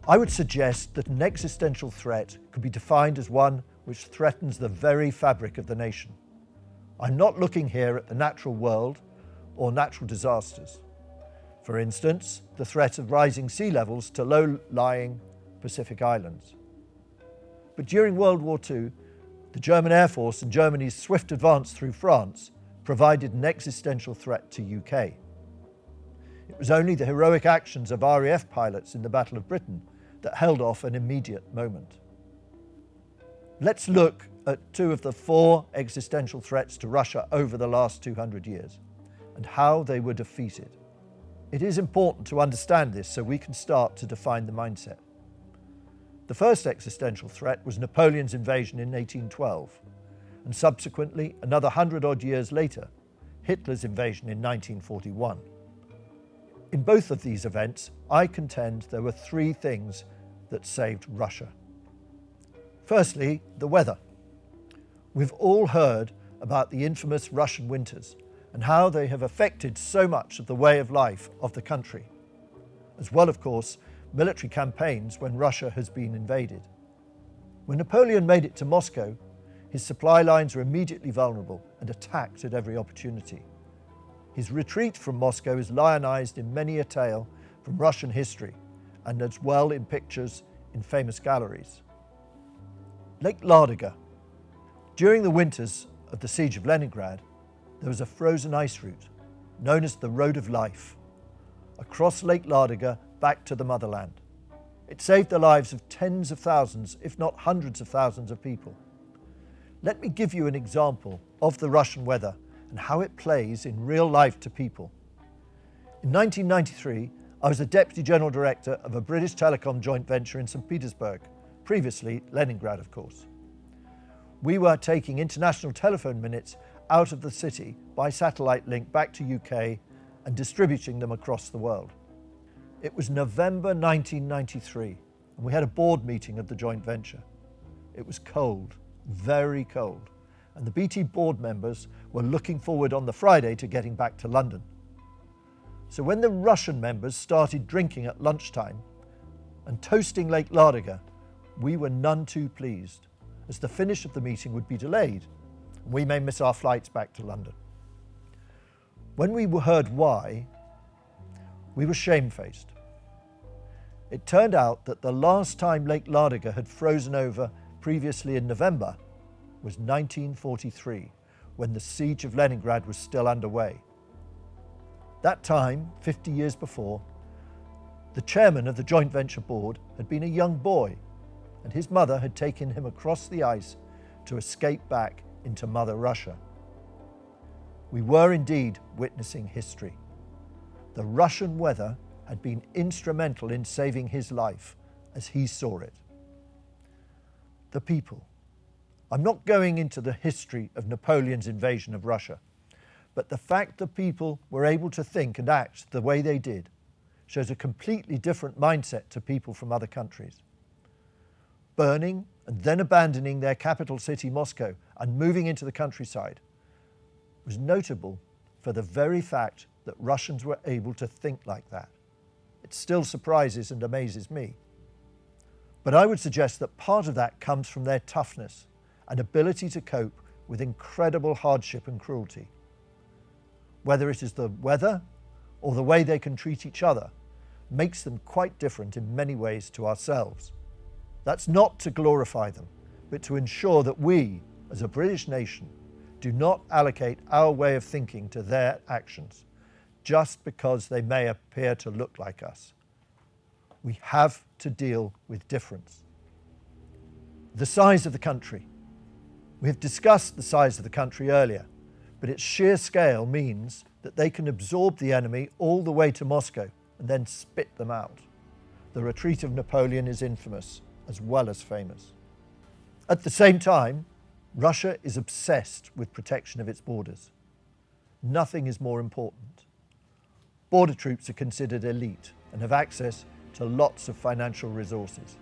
I would suggest that an existential threat could be defined as one which threatens the very fabric of the nation. I'm not looking here at the natural world or natural disasters. For instance, the threat of rising sea levels to low-lying Pacific islands. But during World War II, the German Air Force and Germany's swift advance through France provided an existential threat to UK. It was only the heroic actions of RAF pilots in the Battle of Britain that held off an immediate moment. Let's look at two of the four existential threats to Russia over the last 200 years and how they were defeated. It is important to understand this so we can start to define the mindset. The first existential threat was Napoleon's invasion in 1812, and subsequently, another 100-odd years later, Hitler's invasion in 1941. In both of these events, I contend there were three things that saved Russia. Firstly, the weather. We've all heard about the infamous Russian winters and how they have affected so much of the way of life of the country, as well, of course, military campaigns when Russia has been invaded. When Napoleon made it to Moscow, his supply lines were immediately vulnerable and attacked at every opportunity. His retreat from Moscow is lionized in many a tale from Russian history and as well in pictures in famous galleries. Lake Ladoga. During the winters of the siege of Leningrad, there was a frozen ice route known as the Road of Life across Lake Ladoga back to the motherland. It saved the lives of tens of thousands, if not hundreds of thousands of people. Let me give you an example of the Russian weather and how it plays in real life to people. In 1993, I was the Deputy General Director of a British telecom joint venture in St. Petersburg, previously Leningrad, of course. We were taking international telephone minutes out of the city by satellite link back to UK and distributing them across the world. It was November 1993, and we had a board meeting of the joint venture. It was cold, very cold, and the BT board members were looking forward on the Friday to getting back to London. So when the Russian members started drinking at lunchtime and toasting Lake Ladoga, we were none too pleased, as the finish of the meeting would be delayed, and we may miss our flights back to London. When we heard why, we were shamefaced. It turned out that the last time Lake Ladoga had frozen over previously in November was 1943, when the siege of Leningrad was still underway. That time, 50 years before, the chairman of the joint venture board had been a young boy, and his mother had taken him across the ice to escape back into Mother Russia. We were indeed witnessing history. The Russian weather had been instrumental in saving his life as he saw it. The people. I'm not going into the history of Napoleon's invasion of Russia, but the fact the people were able to think and act the way they did shows a completely different mindset to people from other countries. Burning and then abandoning their capital city, Moscow, and moving into the countryside was notable for the very fact that Russians were able to think like that. It still surprises and amazes me. But I would suggest that part of that comes from their toughness and ability to cope with incredible hardship and cruelty. Whether it is the weather or the way they can treat each other, makes them quite different in many ways to ourselves. That's not to glorify them, but to ensure that we, as a British nation, do not allocate our way of thinking to their actions, just because they may appear to look like us. We have to deal with difference. The size of the country. We have discussed the size of the country earlier, but its sheer scale means that they can absorb the enemy all the way to Moscow and then spit them out. The retreat of Napoleon is infamous as well as famous. At the same time, Russia is obsessed with protection of its borders. Nothing is more important. Border troops are considered elite and have access to lots of financial resources.